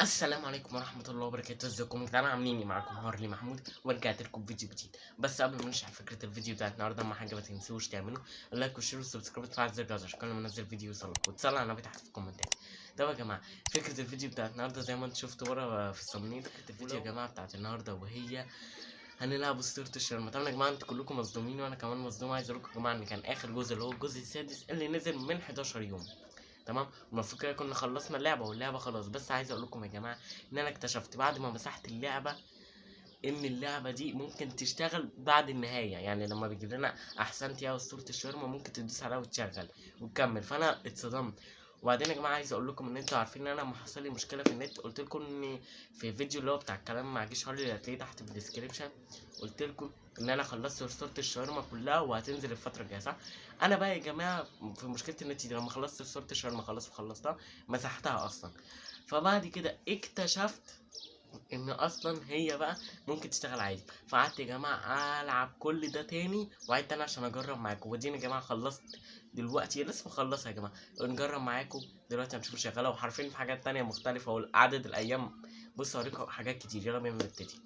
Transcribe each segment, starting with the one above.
السلام عليكم ورحمة الله وبركاته، ازيكم يا جدعان؟ عاملين ايه؟ معاكم هارلي محمود ورجعت لكم فيديو جديد. بس قبل ما نشرح فكرة الفيديو بتاعت النهارده، اهم حاجة ما تنسوش تعملوا اللايك والشير والسبسكرايب وتفعلوا زر الجرس عشان كل ما انزل فيديو يوصلك، وتصلوا على النبي تحت في الكومنتات. طب يا جماعة، فكرة الفيديو بتاعت النهارده زي ما انتم شفتوا ورا في الصميم، فكرة الفيديو يا جماعة بتاعت النهارده وهي هنلعب اسطورة الشاورما. طبعا يا جماعة انتوا كلكم مصدومين وانا كمان مصدوم. عايز اقول لكم يا جماعة ان كان اخر جزء اللي هو الجزء السادس اللي نزل من 11 يوم، تمام. المفروض كده كنا خلصنا اللعبه واللعبه خلاص. بس عايز اقول لكم يا جماعه ان انا اكتشفت بعد ما مسحت اللعبه ان اللعبه دي ممكن تشتغل بعد النهايه. يعني لما بيجيب لنا احسنت يا اسطوره الشاورما ممكن تدوس عليها وتشغل وتكمل. فانا اتصدمت. وبعدين يا جماعه عايز اقول لكم ان انتوا عارفين ان انا لما حصل لي مشكله في النت قلت لكم ان في الفيديو اللي هو بتاع الكلام مع جيش هارلي اللي هتلاقيه تحت في الديسكريبشن، قلت لكم ان انا خلصت اسطوره الشاورما كلها وهتنزل الفتره الجايه، صح؟ انا بقى يا جماعه في مشكله النت دي لما خلصت اسطوره الشاورما خلاص وخلصتها مسحتها اصلا. فبعد كده اكتشفت ان اصلا هي بقى ممكن تشتغل عادي. فقعدت يا جماعه العب كل ده تاني وعيد تاني عشان اجرب معاكم. ودينا يا جماعه خلصت دلوقتي، لسه مخلصها يا جماعه. نجرب معاكم دلوقتي هنشوف شغاله، وحرفين في حاجات تانية مختلفه وعدد الايام. بص اوريكم حاجات كتير. يلا بينا نبتدي.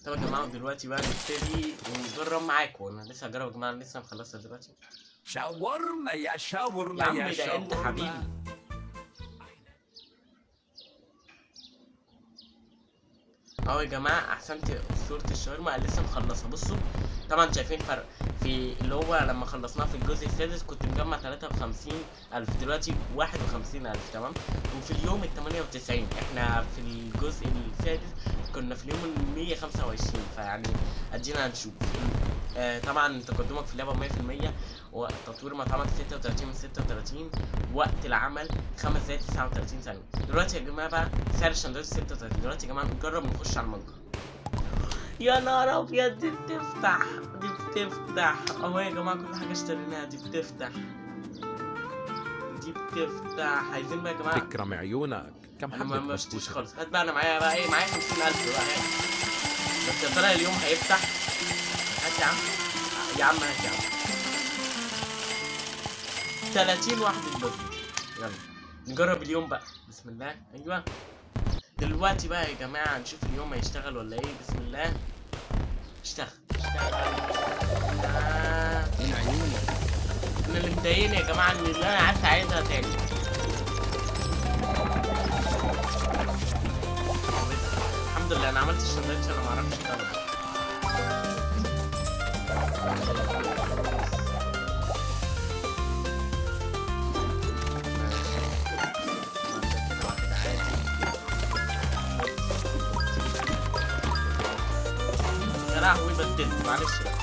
طب يا جماعه دلوقتي بقى نبتدي ونجرب معاكم. انا لسه هجرب يا جماعه، أنا لسه مخلصها دلوقتي. شاورما يا يا شاورما عم يا ده انت حبيبي. شاورما. اهو يا جماعه احسنت صورة الشاورما لسه مخلصها. بصوا طبعا شايفين فرق في اللي هو لما خلصناها في الجزء السادس كنت مجمع 53,000، دلوقتي 51,000، تمام. وفي اليوم ال98 احنا في الجزء السادس كنا في اليوم ال125. فيعني ادينا هنشوف. طبعا تقدمك في اللعبة 100%، وتطوير مطعمك 36 من 36، وقت العمل 5 دقايق 39 ثانية. دلوقتي يا جماعة بقى سعر السندوتش 36. دلوقتي يا جماعة نجرب نخش على المتجر. يا نهار ابيض، دي بتفتح، دي بتفتح اهو يا جماعة. كل حاجة اشتريناها دي بتفتح، دي بتفتح. عايزين بقى يا جماعة. تكرم عيونك. كم انا حبة ما شفتش بسبوسة؟ خالص. هات بقى، انا معايا بقى ايه، معايا 50,000 بقى هات. بس يا ترى اليوم هيفتح؟ هات يا عم، يا عم هات يا عم. 30 واحد دلوقتي. يلا نجرب اليوم بقى. بسم الله. ايوه دلوقتي بقى يا جماعة نشوف اليوم هيشتغل ولا ايه. بسم الله. اشتغل اشتغل. من عيونك. انا اللي مضايقني يا جماعة ان اللي انا قعدت اعيدها تاني. الحمد لله انا عملت السندوتش، انا معرفش اشتغل. يا لهوي بدلت، معلش بقى.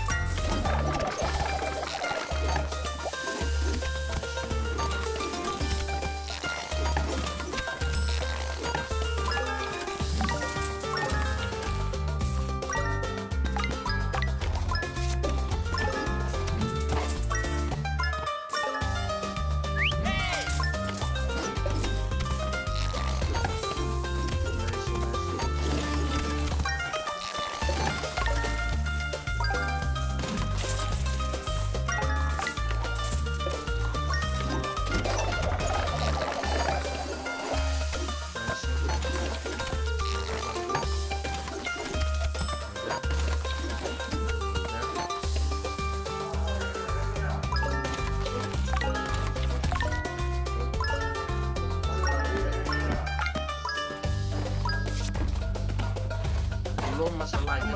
كلهم ما شاء الله عايزين.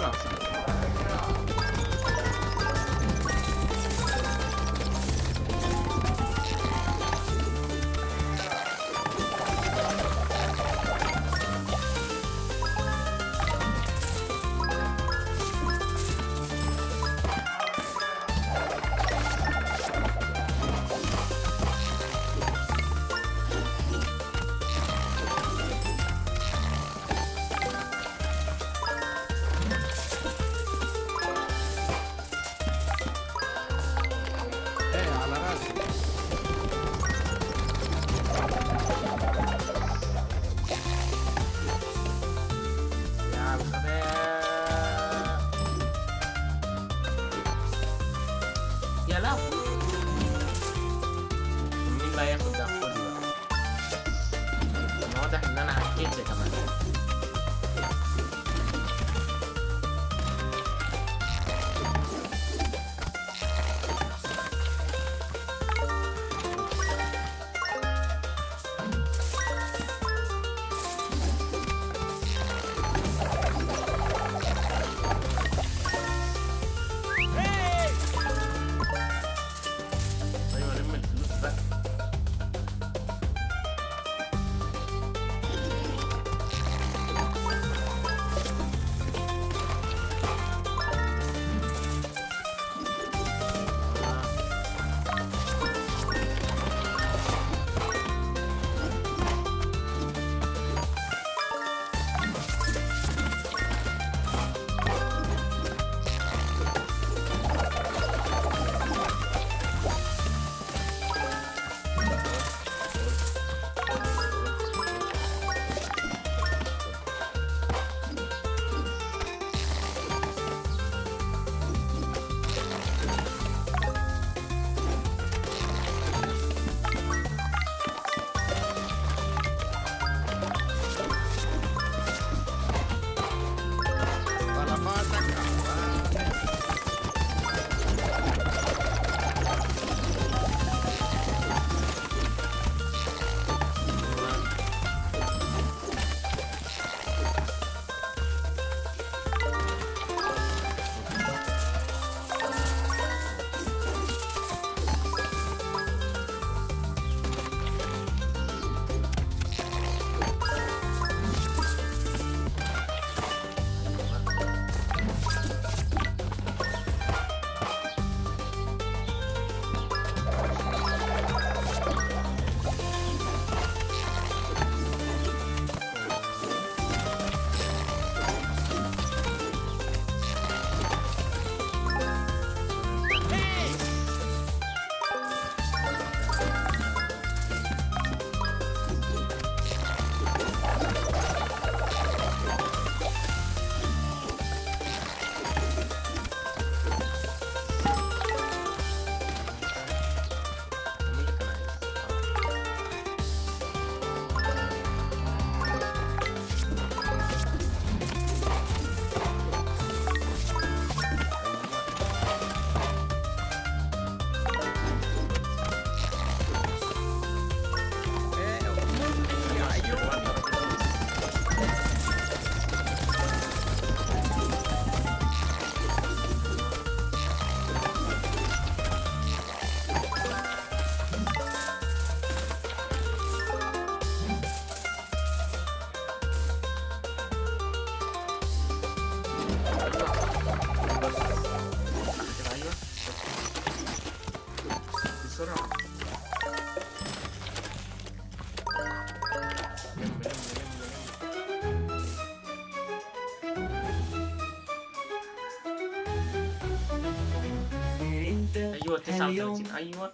ايوه 39 ايوه.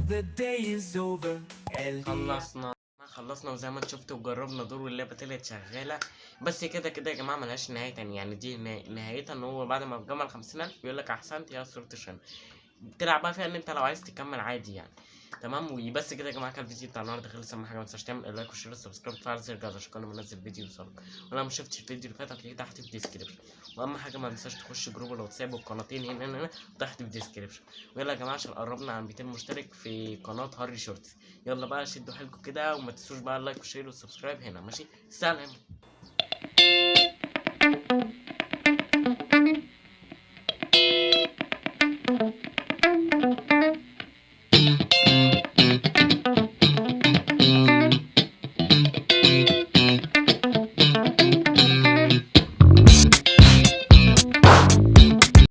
The day is over. خلصنا وزي ما انت شفتوا وجربنا دور واللعبة طلعت شغالة. بس كده كده يا جماعة ملهاش نهاية تانية، يعني دي نهايتها ان هو بعد ما بتجمع ال50,000 بيقولك احسنت يا صورة الشن. بتلعب بقى فيها ان انت لو عايز تكمل عادي يعني. تمام. وبس كده يا جماعه كان الفيديو بتاع النهارده خلص. اهم حاجه ما تنساش تعمل لايك وشير وسبسكرايب وتفعل زر الجرس عشان كل ما انزل فيديو يوصلك. ولو ما شفتش الفيديو اللي فات هتلاقيه تحت في الديسكربشن. واهم حاجه ما تنساش تخش جروب الواتساب والقناتين هنا تحت في الديسكربشن. ويلا يا جماعه عشان قربنا عن 200 مشترك في قناه هاري شورتس. يلا بقى شدوا حيلكم كده وما تنسوش بقى اللايك والشير والسبسكرايب هنا. ماشي، سلام.